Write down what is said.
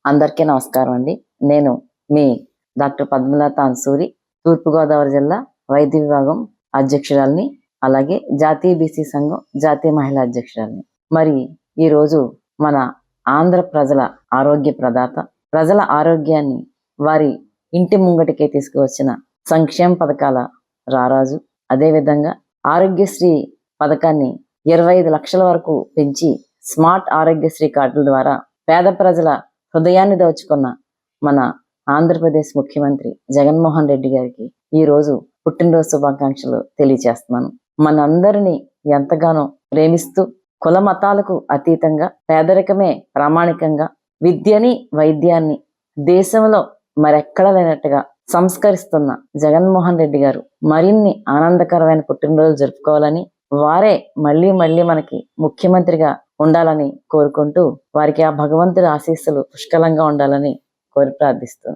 అందరికీ నమస్కారం అండి. నేను మీ డాక్టర్ పద్మలత అన్సూరి, తూర్పుగోదావరి జిల్లా వైద్య విభాగం అధ్యక్షురాలిని, అలాగే జాతీయ బీసీ సంఘం జాతీయ మహిళా అధ్యక్షురాలిని. మరి ఈరోజు మన ఆంధ్ర ప్రజల ఆరోగ్య ప్రదాత, ప్రజల ఆరోగ్యాన్ని వారి ఇంటి ముంగటికే తీసుకువచ్చిన సంక్షేమ పథకాల రారాజు, అదేవిధంగా ఆరోగ్యశ్రీ పథకాన్ని 25 లక్షల వరకు పెంచి స్మార్ట్ ఆరోగ్యశ్రీ కార్డుల ద్వారా పేద ప్రజల హృదయాన్ని దోచుకున్న మన ఆంధ్రప్రదేశ్ ముఖ్యమంత్రి జగన్మోహన్ రెడ్డి గారికి ఈరోజు పుట్టినరోజు శుభాకాంక్షలు తెలియజేస్తున్నాను. మనందరినీ ఎంతగానో ప్రేమిస్తూ కుల మతాలకు అతీతంగా పేదరికమే ప్రామాణికంగా విద్యని వైద్యాన్ని దేశంలో మరెక్కడా లేనట్టుగా సంస్కరిస్తున్న జగన్మోహన్ రెడ్డి గారు మరిన్ని ఆనందకరమైన పుట్టినరోజులు జరుపుకోవాలని, వారే మళ్ళీ మనకి ముఖ్యమంత్రిగా ఉండాలని కోరుకుంటూ వారికి ఆ భగవంతుడి ఆశీస్సులు పుష్కలంగా ఉండాలని కోరి ప్రార్థిస్తున్నాను.